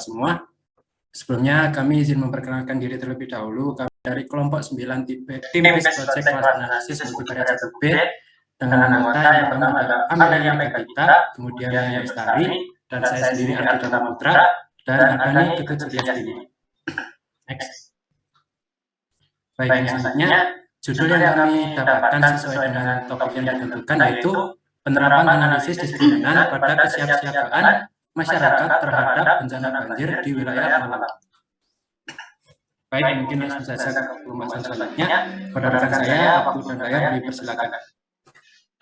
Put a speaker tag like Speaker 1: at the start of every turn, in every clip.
Speaker 1: semua. Sebelumnya kami izin memperkenalkan diri terlebih dahulu. Kami dari kelompok 9 tim BIS Project Kelas Analisis Multivariat 1B dengan anggota yang pertama ada Amelia Megagita, kemudian Yaya Estari, dan saya sendiri Ardi Dharma Putra, dan Ardani Ketut Suryastini. Next. Baik, yang selanjutnya, judul yang kami dapatkan sesuai dengan topik yang ditentukan yaitu penerapan analisis diskriminan pada kesiapsiagaan masyarakat terhadap bencana banjir di wilayah Malang. Baik, mungkin langsung saja ke pembahasan selanjutnya. Pada rekan saya, waktu dan layar dipersilakan.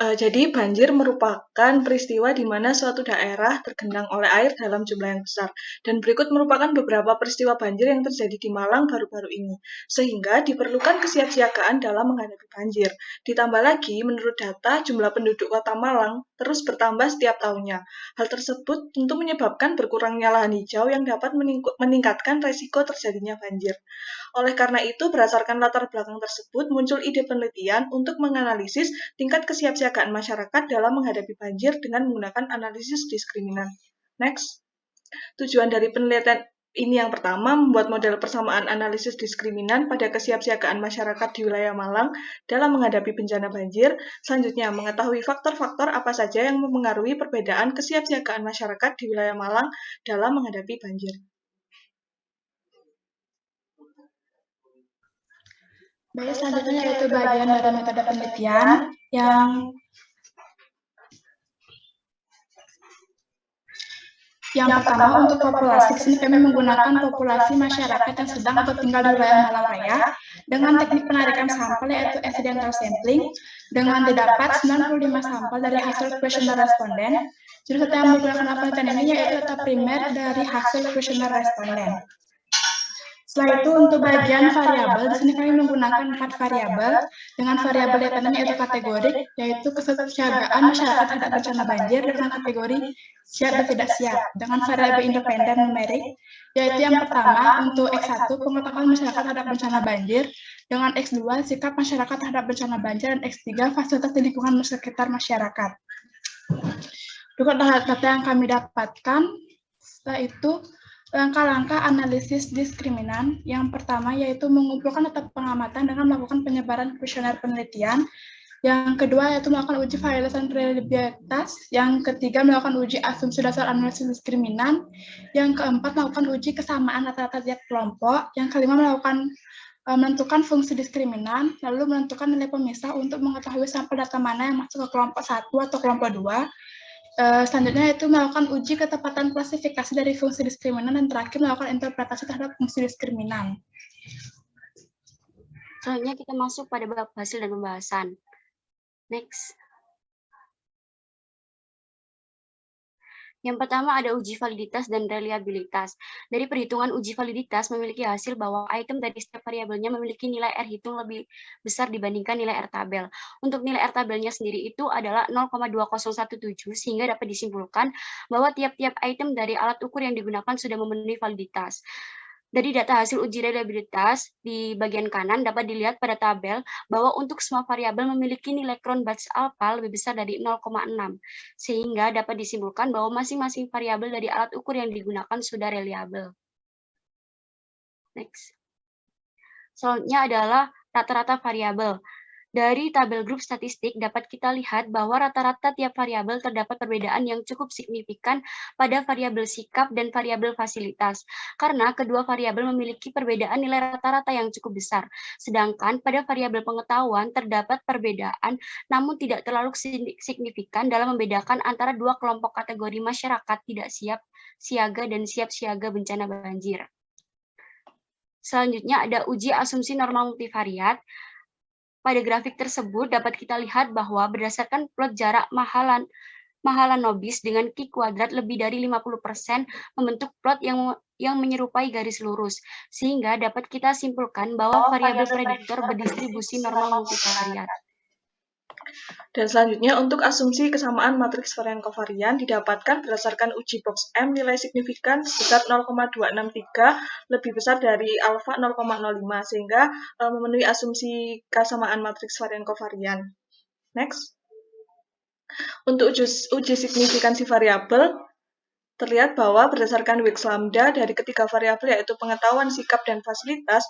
Speaker 2: Jadi banjir merupakan peristiwa di mana suatu daerah tergenang oleh air dalam jumlah yang besar. Dan berikut merupakan beberapa peristiwa banjir yang terjadi di Malang baru-baru ini. Sehingga diperlukan kesiapsiagaan dalam menghadapi banjir. Ditambah lagi, menurut data, jumlah penduduk kota Malang terus bertambah setiap tahunnya. Hal tersebut tentu menyebabkan berkurangnya lahan hijau yang dapat meningkatkan resiko terjadinya banjir. Oleh karena itu, berdasarkan latar belakang tersebut, muncul ide penelitian untuk menganalisis tingkat kesiapsiagaan masyarakat dalam menghadapi banjir dengan menggunakan analisis diskriminan. Next. Tujuan dari penelitian ini yang pertama, membuat model persamaan analisis diskriminan pada kesiapsiagaan masyarakat di wilayah Malang dalam menghadapi bencana banjir. Selanjutnya, mengetahui faktor-faktor apa saja yang mempengaruhi perbedaan kesiapsiagaan masyarakat di wilayah Malang dalam menghadapi banjir.
Speaker 3: Baik, selanjutnya yaitu bagian dari metode penelitian yang pertama untuk populasi. Di sini kami menggunakan populasi masyarakat yang sedang atau tinggal di wilayah Malang Raya dengan teknik penarikan sampel yaitu accidental sampling dengan didapat 95 sampel dari hasil kuesioner responden. Jadi data yang digunakan penelitian ini yaitu data primer dari hasil kuesioner responden. Setelah itu untuk bagian variabel, di sini kami menggunakan 4 variabel dengan variabel yang tandanya yaitu kategorik, yaitu kesiapsiagaan masyarakat terhadap bencana banjir dengan kategori siap dan tidak siap, dengan variabel independen numerik, yaitu yang pertama untuk X1 pengetahuan masyarakat terhadap bencana banjir, dengan X2 sikap masyarakat terhadap bencana banjir, dan X3 fasilitas di lingkungan sekitar masyarakat. Juga data yang kami dapatkan, setelah itu langkah-langkah analisis diskriminan yang pertama yaitu mengumpulkan data pengamatan dengan melakukan penyebaran kuesioner penelitian. Yang kedua yaitu melakukan uji validitas dan reliabilitas. Yang ketiga melakukan uji asumsi dasar analisis diskriminan. Yang keempat melakukan uji kesamaan rata-rata tiap kelompok. Yang kelima menentukan fungsi diskriminan, lalu menentukan nilai pemisah untuk mengetahui sampel data mana yang masuk ke kelompok 1 atau kelompok 2. Selanjutnya itu melakukan uji ketepatan klasifikasi dari fungsi diskriminan dan terakhir melakukan interpretasi terhadap fungsi diskriminan.
Speaker 4: Selanjutnya kita masuk pada bab hasil dan pembahasan. Next. Yang pertama ada uji validitas dan reliabilitas. Dari perhitungan uji validitas memiliki hasil bahwa item dari setiap variabelnya memiliki nilai R hitung lebih besar dibandingkan nilai R tabel. Untuk nilai R tabelnya sendiri itu adalah 0,2017 sehingga dapat disimpulkan bahwa tiap-tiap item dari alat ukur yang digunakan sudah memenuhi validitas. Dari data hasil uji reliabilitas di bagian kanan dapat dilihat pada tabel bahwa untuk semua variabel memiliki nilai Cronbach's alpha lebih besar dari 0,6, sehingga dapat disimpulkan bahwa masing-masing variabel dari alat ukur yang digunakan sudah reliabel. Next. Selanjutnya adalah rata-rata variabel. Dari tabel grup statistik dapat kita lihat bahwa rata-rata tiap variabel terdapat perbedaan yang cukup signifikan pada variabel sikap dan variabel fasilitas, karena kedua variabel memiliki perbedaan nilai rata-rata yang cukup besar. Sedangkan pada variabel pengetahuan terdapat perbedaan, namun tidak terlalu signifikan dalam membedakan antara dua kelompok kategori masyarakat tidak siap siaga dan siap siaga bencana banjir. Selanjutnya ada uji asumsi normal multivariat. Pada grafik tersebut dapat kita lihat bahwa berdasarkan plot jarak Mahalanobis dengan Q kuadrat lebih dari 50% membentuk plot yang menyerupai garis lurus, sehingga dapat kita simpulkan bahwa variabel prediktor berdistribusi normal multivariat.
Speaker 2: Dan selanjutnya untuk asumsi kesamaan matriks varian kovarian didapatkan berdasarkan uji box M nilai signifikan sebesar 0,263 lebih besar dari alfa 0,05 sehingga memenuhi asumsi kesamaan matriks varian kovarian. Next. Untuk uji signifikansi variabel terlihat bahwa berdasarkan Wix Lambda dari ketiga variabel yaitu pengetahuan, sikap, dan fasilitas,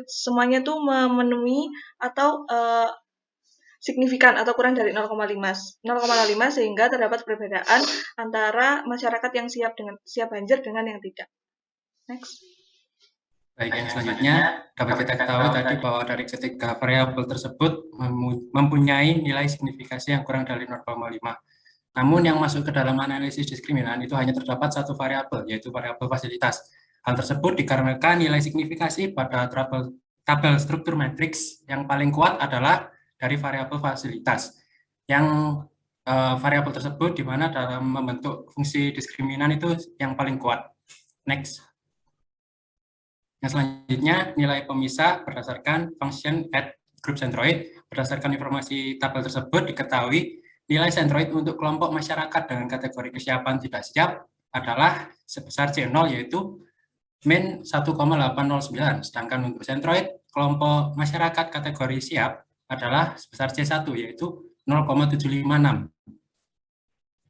Speaker 2: semuanya itu memenuhi atau signifikan atau kurang dari 0,5 sehingga terdapat perbedaan antara masyarakat yang siap banjir dengan yang tidak. Next.
Speaker 1: Baik, yang selanjutnya dapat kita ketahui tadi bahwa dari ketiga variabel tersebut mempunyai nilai signifikasi yang kurang dari 0,5. Namun yang masuk ke dalam analisis diskriminan itu hanya terdapat satu variabel, yaitu variabel fasilitas. Hal tersebut dikarenakan nilai signifikasi pada tabel struktur matriks yang paling kuat adalah dari variabel fasilitas. Yang variabel tersebut di mana dalam membentuk fungsi diskriminan itu yang paling kuat. Next. Yang selanjutnya, nilai pemisah berdasarkan function at group centroid. Berdasarkan informasi tabel tersebut diketahui nilai centroid untuk kelompok masyarakat dengan kategori kesiapan tidak siap adalah sebesar C0 yaitu min 1,809. Sedangkan untuk centroid kelompok masyarakat kategori siap adalah sebesar C1 yaitu 0,756.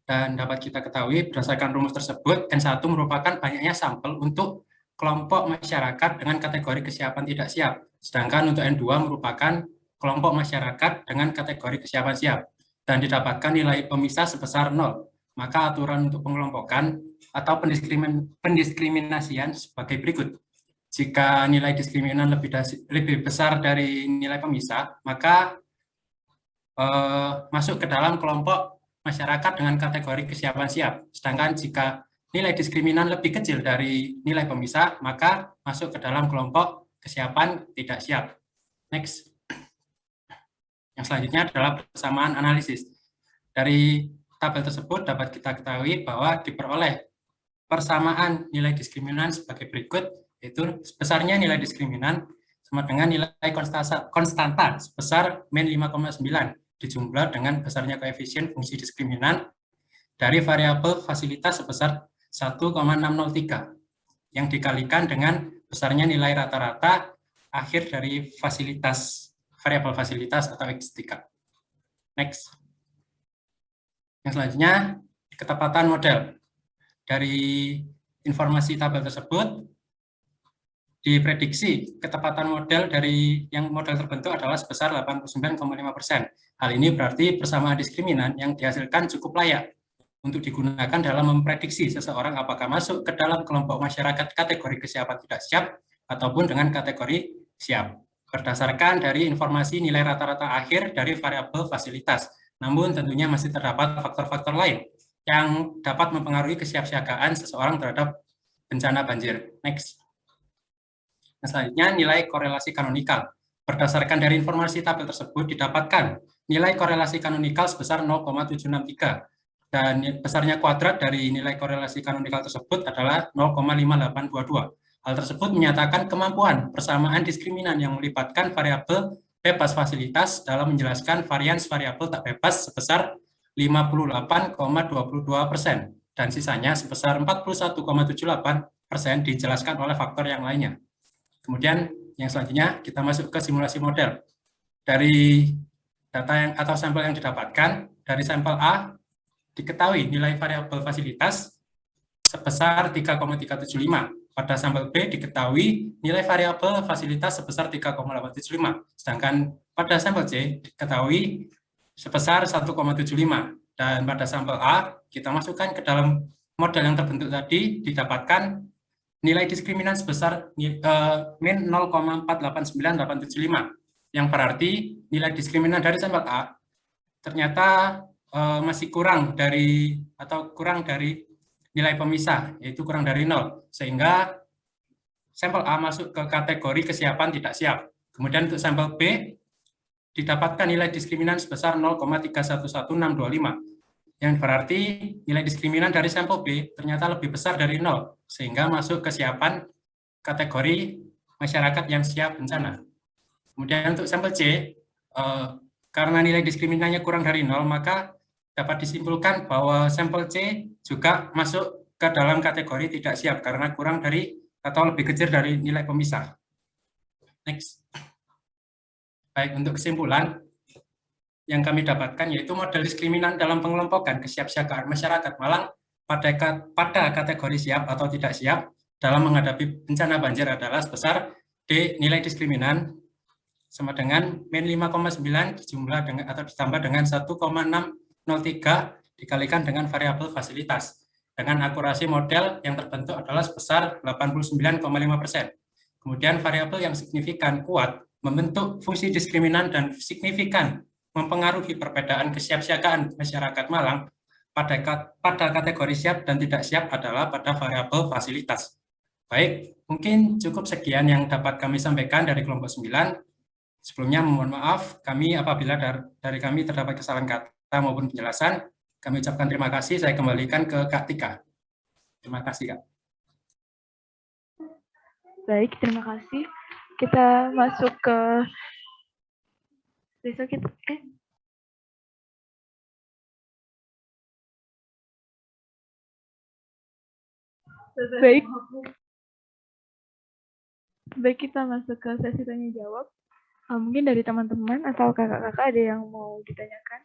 Speaker 1: Dan dapat kita ketahui berdasarkan rumus tersebut N1 merupakan banyaknya sampel untuk kelompok masyarakat dengan kategori kesiapan tidak siap. Sedangkan untuk N2 merupakan kelompok masyarakat dengan kategori kesiapan siap. Dan didapatkan nilai pemisah sebesar 0. Maka aturan untuk pengelompokan atau pendiskriminasian sebagai berikut. Jika nilai diskriminan lebih besar dari nilai pemisah, maka masuk ke dalam kelompok masyarakat dengan kategori kesiapan siap. Sedangkan jika nilai diskriminan lebih kecil dari nilai pemisah, maka masuk ke dalam kelompok kesiapan tidak siap. Next. Yang selanjutnya adalah persamaan analisis. Dari tabel tersebut dapat kita ketahui bahwa diperoleh persamaan nilai diskriminan sebagai berikut, yaitu besarnya nilai diskriminan sama dengan nilai konstanta sebesar min 5,9 dijumlah dengan besarnya koefisien fungsi diskriminan dari variabel fasilitas sebesar 1,603 yang dikalikan dengan besarnya nilai rata-rata akhir dari variabel fasilitas atau X3. Next. Yang selanjutnya, ketepatan model. Dari informasi tabel tersebut, diprediksi ketepatan model dari yang model terbentuk adalah sebesar 89,5%. Hal ini berarti persamaan diskriminan yang dihasilkan cukup layak untuk digunakan dalam memprediksi seseorang apakah masuk ke dalam kelompok masyarakat kategori kesiapan tidak siap ataupun dengan kategori siap. Berdasarkan dari informasi nilai rata-rata akhir dari variabel fasilitas. Namun tentunya masih terdapat faktor-faktor lain yang dapat mempengaruhi kesiapsiagaan seseorang terhadap bencana banjir. Next. Nah, selanjutnya nilai korelasi kanonikal. Berdasarkan dari informasi tabel tersebut didapatkan nilai korelasi kanonikal sebesar 0,763. Dan besarnya kuadrat dari nilai korelasi kanonikal tersebut adalah 0,5822. Hal tersebut menyatakan kemampuan persamaan diskriminan yang melibatkan variabel bebas fasilitas dalam menjelaskan varians variabel tak bebas sebesar 58,22% dan sisanya sebesar 41,78% dijelaskan oleh faktor yang lainnya. Kemudian yang selanjutnya kita masuk ke simulasi model. Dari data atau sampel yang didapatkan dari sampel A diketahui nilai variabel fasilitas sebesar 3,375. Pada sampel B diketahui nilai variabel fasilitas sebesar 3,875. Sedangkan pada sampel C diketahui sebesar 1,75. Dan pada sampel A kita masukkan ke dalam model yang terbentuk tadi didapatkan nilai diskriminan sebesar min 0,489875. Yang berarti nilai diskriminan dari sampel A ternyata masih kurang dari nilai pemisah, yaitu kurang dari 0, sehingga sampel A masuk ke kategori kesiapan tidak siap. Kemudian untuk sampel B didapatkan nilai diskriminan sebesar 0,311625, yang berarti nilai diskriminan dari sampel B ternyata lebih besar dari 0, sehingga masuk kesiapan kategori masyarakat yang siap bencana. Kemudian untuk sampel C, karena nilai diskriminannya kurang dari 0, maka dapat disimpulkan bahwa sampel C juga masuk ke dalam kategori tidak siap karena kurang dari atau lebih kecil dari nilai pemisah. Next. Baik, untuk kesimpulan yang kami dapatkan yaitu model diskriminan dalam pengelompokan kesiapsiagaan masyarakat Malang pada kategori siap atau tidak siap dalam menghadapi bencana banjir adalah sebesar D, nilai diskriminan sama dengan min 5,9 dijumlah dengan atau ditambah dengan 1,603 dikalikan dengan variabel fasilitas. Dengan akurasi model yang terbentuk adalah sebesar 89,5%. Kemudian variabel yang signifikan kuat membentuk fungsi diskriminan dan signifikan mempengaruhi perbedaan kesiapsiagaan masyarakat Malang pada kategori siap dan tidak siap adalah pada variabel fasilitas. Baik, mungkin cukup sekian yang dapat kami sampaikan dari kelompok 9. Sebelumnya mohon maaf kami apabila dari kami terdapat kesalahan kata maupun penjelasan. Kami ucapkan terima kasih. Saya kembalikan ke Kak Tika. Terima kasih, Kak.
Speaker 5: Baik, terima kasih. Kita masuk ke besok kita. Baik. Baik, kita masuk ke sesi tanya jawab. Mungkin dari teman-teman atau kakak-kakak ada yang mau ditanyakan?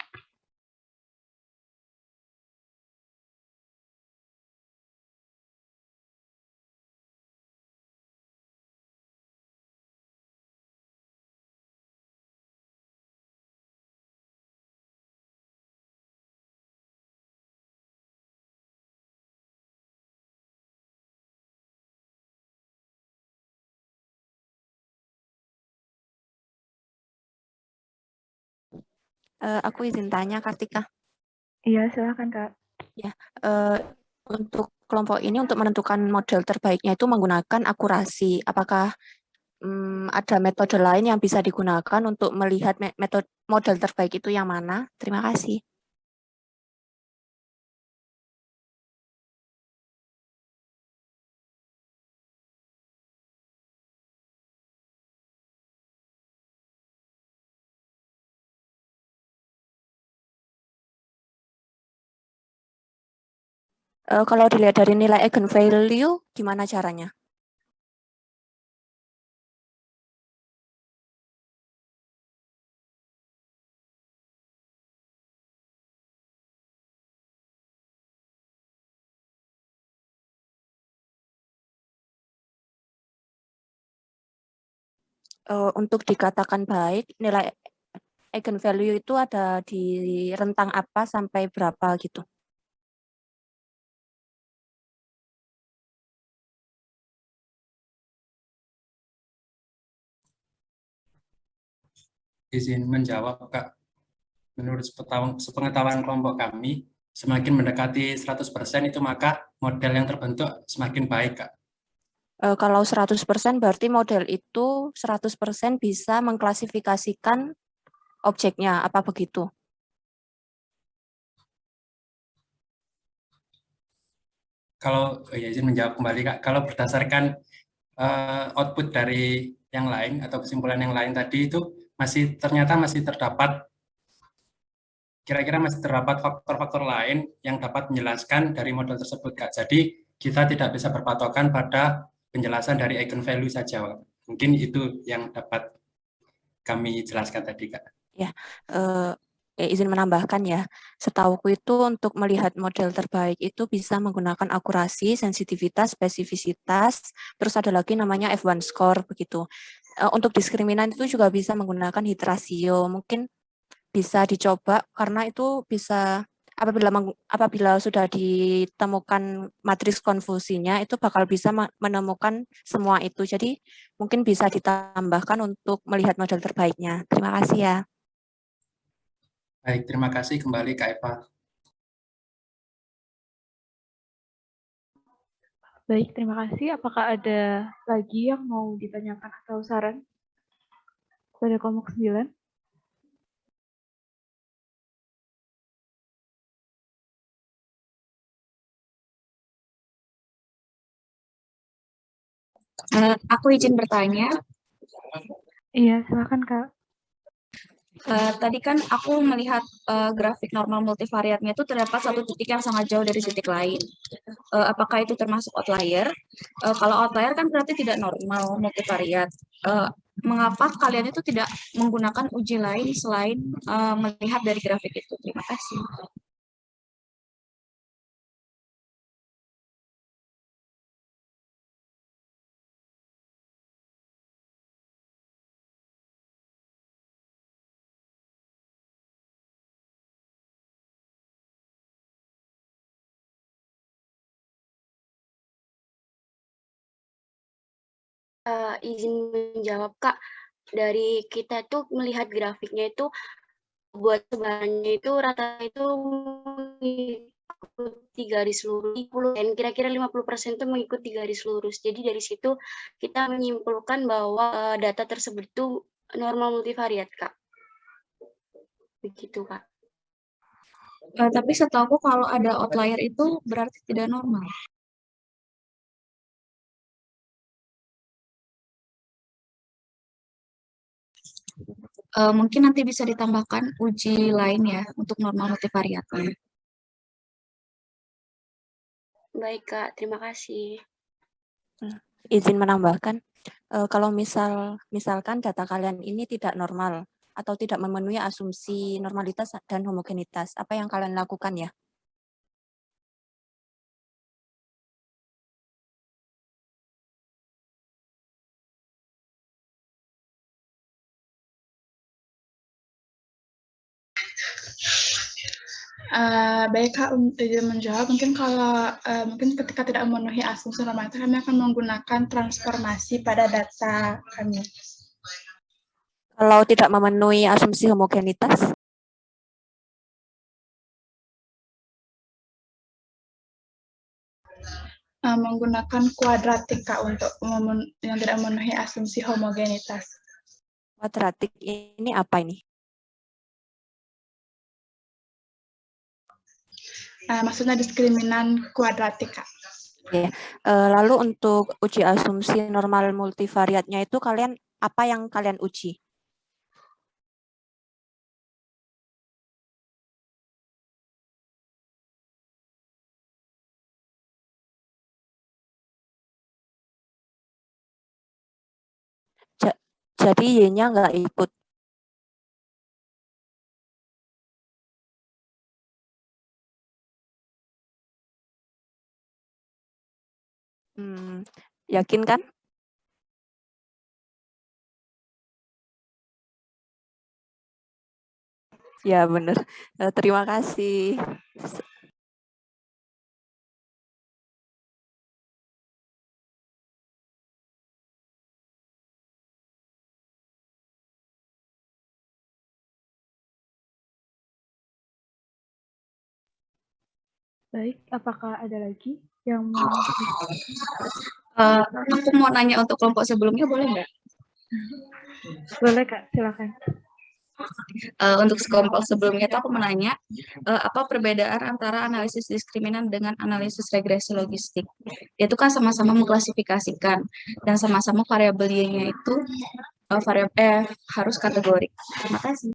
Speaker 6: Aku izin tanya, Kartika.
Speaker 5: Iya, silakan, Kak.
Speaker 6: Ya, untuk kelompok ini untuk menentukan model terbaiknya itu menggunakan akurasi. Apakah ada metode lain yang bisa digunakan untuk melihat metode model terbaik itu yang mana? Terima kasih. Kalau dilihat dari nilai eigenvalue, gimana caranya? Untuk dikatakan baik, nilai eigenvalue itu ada di rentang apa sampai berapa gitu?
Speaker 1: Izin menjawab, Kak. Menurut sepengetahuan kelompok kami, semakin mendekati 100% itu maka model yang terbentuk semakin baik, Kak.
Speaker 6: Kalau 100% berarti model itu 100% bisa mengklasifikasikan objeknya, apa begitu?
Speaker 1: Kalau izin menjawab kembali, Kak, kalau berdasarkan output dari yang lain atau kesimpulan yang lain tadi itu ternyata masih terdapat kira-kira masih terdapat faktor-faktor lain yang dapat menjelaskan dari model tersebut, Kak. Jadi kita tidak bisa berpatokan pada penjelasan dari eigenvalue saja. Mungkin itu yang dapat kami jelaskan tadi, Kak.
Speaker 6: Ya, izin menambahkan ya. Setahuku itu untuk melihat model terbaik itu bisa menggunakan akurasi, sensitivitas, spesifisitas, terus ada lagi namanya F1 score begitu. Untuk diskriminan itu juga bisa menggunakan hit ratio. Mungkin bisa dicoba karena itu bisa apabila sudah ditemukan matriks konfusinya itu bakal bisa menemukan semua itu. Jadi mungkin bisa ditambahkan untuk melihat model terbaiknya. Terima kasih ya.
Speaker 1: Baik, terima kasih kembali Kak Eva.
Speaker 5: Baik, terima kasih. Apakah ada lagi yang mau ditanyakan atau saran pada kelompok 9?
Speaker 7: Aku izin bertanya.
Speaker 5: Iya, silakan Kak.
Speaker 7: Tadi kan aku melihat grafik normal multivariatnya itu terdapat satu titik yang sangat jauh dari titik lain. Apakah itu termasuk outlier? Kalau outlier kan berarti tidak normal multivariat. Mengapa kalian itu tidak menggunakan uji lain selain melihat dari grafik itu? Terima kasih.
Speaker 4: izin menjawab, Kak. Dari kita tuh melihat grafiknya itu buat sebarannya itu rata itu mengikuti garis lurus, dan kira-kira 50% itu mengikuti garis lurus. Jadi dari situ kita menyimpulkan bahwa data tersebut itu normal multivariat, Kak. Begitu, Kak.
Speaker 7: Tapi setahu kalau ada outlier itu berarti tidak normal. Mungkin nanti bisa ditambahkan uji lain ya untuk normal multivariatnya.
Speaker 4: Baik, Kak. Terima kasih.
Speaker 6: Izin menambahkan, kalau misalkan data kalian ini tidak normal atau tidak memenuhi asumsi normalitas dan homogenitas, apa yang kalian lakukan ya?
Speaker 3: Baik Kak, untuk izin menjawab, mungkin kalau mungkin ketika tidak memenuhi asumsi normalitas, kami akan menggunakan transformasi pada data kami.
Speaker 6: Kalau tidak memenuhi asumsi homogenitas?
Speaker 3: Menggunakan kuadratik Kak untuk yang tidak memenuhi asumsi homogenitas.
Speaker 6: Kuadratik ini apa ini?
Speaker 3: Maksudnya diskriminan kuadratik Kak.
Speaker 6: Ya. Lalu untuk uji asumsi normal multivariatnya itu apa yang kalian uji? Jadi Y-nya nggak ikut. Yakin kan? Ya benar. Terima kasih.
Speaker 5: Baik, apakah ada lagi yang mau?
Speaker 7: Aku mau nanya untuk kelompok sebelumnya, boleh nggak?
Speaker 5: Boleh Kak, silakan.
Speaker 7: Untuk kelompok sebelumnya itu aku menanya apa perbedaan antara analisis diskriminan dengan analisis regresi logistik. Itu kan sama-sama mengklasifikasikan dan sama-sama variabel Y-nya itu harus kategorik. Terima kasih.